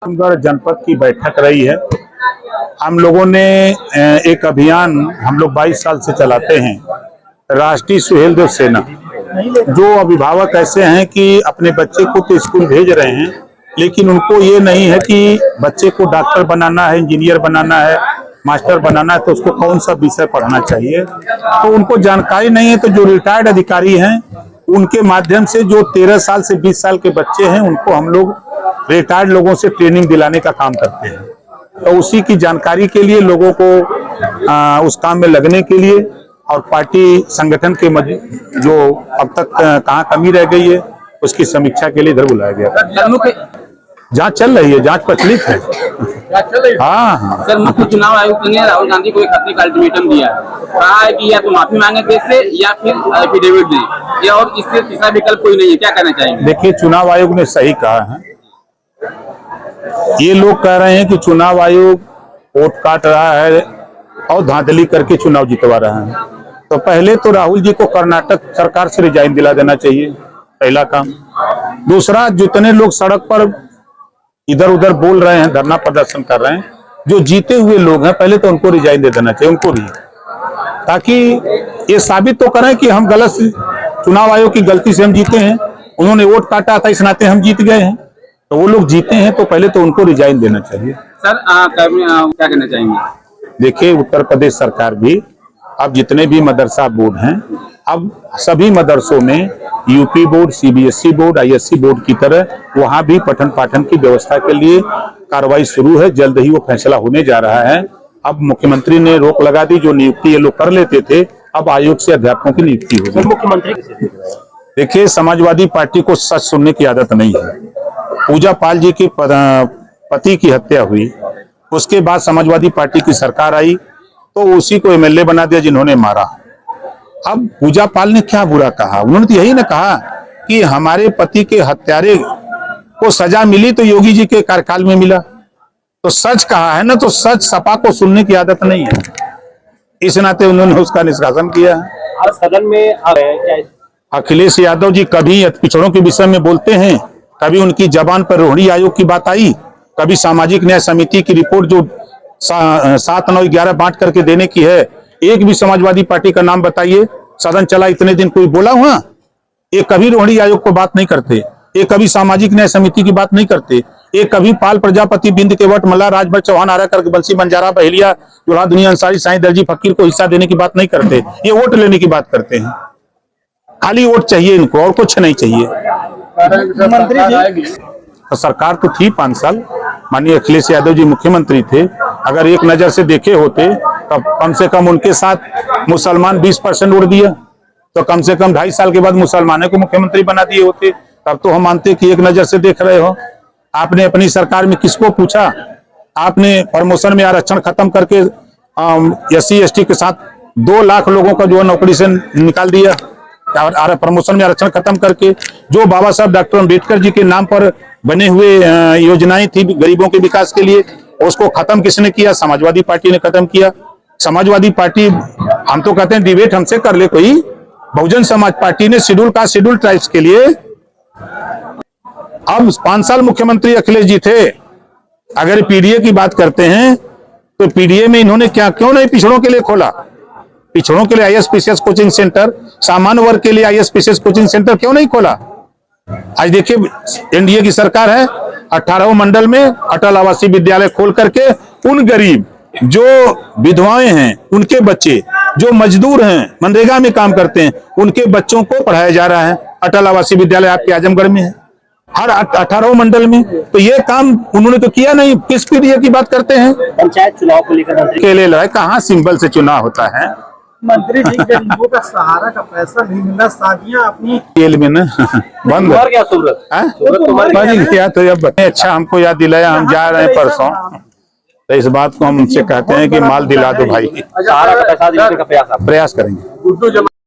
टीकमगढ़ जनपद की बैठक रही है। हम लोगों ने एक अभियान हम लोग 22 साल से चलाते हैं, राष्ट्रीय सुहेल देव सेना। जो अभिभावक ऐसे हैं कि अपने बच्चे को तो स्कूल भेज रहे हैं, लेकिन उनको ये नहीं है कि बच्चे को डॉक्टर बनाना है, इंजीनियर बनाना है, मास्टर बनाना है, तो उसको कौन सा विषय पढ़ना चाहिए, तो उनको जानकारी नहीं है। तो जो रिटायर्ड अधिकारी हैं उनके माध्यम से जो 13 साल से 20 साल के बच्चे हैं उनको हम लोग रिटायर्ड लोगों से ट्रेनिंग दिलाने का काम करते हैं। तो उसी की जानकारी के लिए लोगों को उस काम में लगने के लिए और पार्टी संगठन के जो अब तक कहाँ कमी रह गई है उसकी समीक्षा के लिए इधर बुलाया गया। जांच चल रही है, जांच प्रचलित है। हाँ सर, मुख्य चुनाव आयुक्त ने राहुल गांधी को एक हफ्ते का अल्टीमेटम दिया, कहा है कि या तो माफी मांगे देश से या फिर एफिडेविट दें, या और इससे तीसरा विकल्प कोई नहीं है। क्या कहना चाहेंगे? देखिए, चुनाव आयोग ने सही कहा है। ये लोग कह रहे हैं कि चुनाव आयोग वोट काट रहा है और धांधली करके चुनाव जितवा रहा है। तो पहले तो राहुल जी को कर्नाटक सरकार से रिजाइन दिला देना चाहिए, पहला काम। दूसरा, जितने लोग सड़क पर इधर उधर बोल रहे हैं, धरना प्रदर्शन कर रहे हैं, जो जीते हुए लोग हैं पहले तो उनको रिजाइन दे देना चाहिए, उनको भी, ताकि ये साबित तो करें कि हम गलत, चुनाव आयोग की गलती से हम जीते हैं, उन्होंने वोट काटा था इस नाते हम जीत गए हैं। तो वो लोग जीते हैं तो पहले तो उनको रिजाइन देना चाहिए। सर, क्या कहना चाहेंगे? देखिए, उत्तर प्रदेश सरकार भी अब जितने भी मदरसा बोर्ड हैं, अब सभी मदरसों में UP board, CBSE board, ISC board की तरह वहां भी पठन पाठन की व्यवस्था के लिए कार्रवाई शुरू है। जल्द ही वो फैसला होने जा रहा है। अब मुख्यमंत्री ने रोक लगा दी, जो नियुक्ति ये लोग कर लेते थे अब आयोग से अध्यापकों की नियुक्ति होगी। मुख्यमंत्री देखिए, समाजवादी पार्टी को सच सुनने की आदत नहीं है। पूजा पाल जी के पति की हत्या हुई, उसके बाद समाजवादी पार्टी की सरकार आई तो उसी को एमएलए बना दिया जिन्होंने मारा। अब पूजा पाल ने क्या बुरा कहा? उन्होंने तो यही ना कहा कि हमारे पति के हत्यारे को सजा मिली तो योगी जी के कार्यकाल में मिला। तो सच कहा है ना, तो सच सपा को सुनने की आदत नहीं है, इस नाते उन्होंने उसका निष्कासन किया। आज सदन में अखिलेश यादव जी कभी पिछड़ों के विषय में बोलते हैं, कभी उनकी जबान पर रोहिणी आयोग की बात आई, कभी सामाजिक न्याय समिति की रिपोर्ट जो 7, 9, 11 बांट करके देने की है, एक भी समाजवादी पार्टी का नाम बताइए। सदन चला इतने दिन, कोई बोला हुआ? ये कभी रोहिणी आयोग को बात नहीं करते, ये कभी सामाजिक न्याय समिति की बात नहीं करते, ये कभी पाल प्रजापति, बिंद के वट, मल्ला, राजभर, चौहान, आरा करके बंसी बंजारा, बहेलिया, जुल्हा दुनिया अंसारी, साईं दर्जी, फकीर को हिस्सा देने की बात नहीं करते। ये वोट लेने की बात करते हैं, खाली वोट चाहिए इनको और कुछ नहीं चाहिए। तो सरकार तो थी 5 साल, माननीय अखिलेश यादव जी मुख्यमंत्री थे। अगर एक नजर से देखे होते तब कम से कम उनके साथ मुसलमान 20% वोट दिया, तो कम से कम 2.5 साल के बाद मुसलमानों को मुख्यमंत्री बना दिए होते। तब तो हम मानते कि एक नजर से देख रहे हो। आपने अपनी सरकार में किसको पूछा? आपने प्रमोशन में आरक्षण खत्म करके SC ST के साथ 2 लाख लोगों का जो नौकरी से निकाल दिया। प्रमोशन में आरक्षण खत्म करके जो बाबा साहब डॉक्टर अम्बेडकर जी के नाम पर बने हुए योजनाएं थी गरीबों के विकास के लिए, उसको खत्म किसने किया? समाजवादी पार्टी ने खत्म किया। समाजवादी पार्टी, हम तो कहते हैं डिबेट हमसे कर ले कोई। बहुजन समाज पार्टी ने शेड्यूल कास्ट, शेड्यूल ट्राइब्स के लिए अब 5 साल मुख्यमंत्री अखिलेश जी थे। अगर पीडीए की बात करते हैं तो पीडीए में इन्होंने क्यों नहीं पिछड़ों के लिए खोला? पिछड़ों के लिए ISPCS कोचिंग सेंटर, सामान्य वर्ग के लिए ISPCS कोचिंग सेंटर क्यों नहीं खोला? आज देखिए, एनडीए की सरकार है, 18 मंडल में अटल आवासीय विद्यालय खोल करके उन गरीब जो विधवाएं हैं, उनके बच्चे जो मजदूर हैं, मनरेगा में काम करते हैं, उनके बच्चों को पढ़ाया जा रहा है। अटल आवासीय विद्यालय आपके आजमगढ़ में है, हर 18 मंडल में। तो ये काम उन्होंने तो किया नहीं। किस पीडीए की बात करते हैं? पंचायत चुनाव को लेकर के लिए कहाँ सिंबल से चुनाव होता है? मंत्री जी, गरीबों का सहारा का पैसा नहीं मिलना, शादियां अपनी खेल में ना बंद है। क्या सूरत क्या तो अब अच्छा हमको याद दिलाया, हम जा रहे हैं परसों, तो इस बात को हम उनसे कहते हैं कि माल दिला दो भाई, सहारा का पैसा दिलाने का प्रयास करेंगे।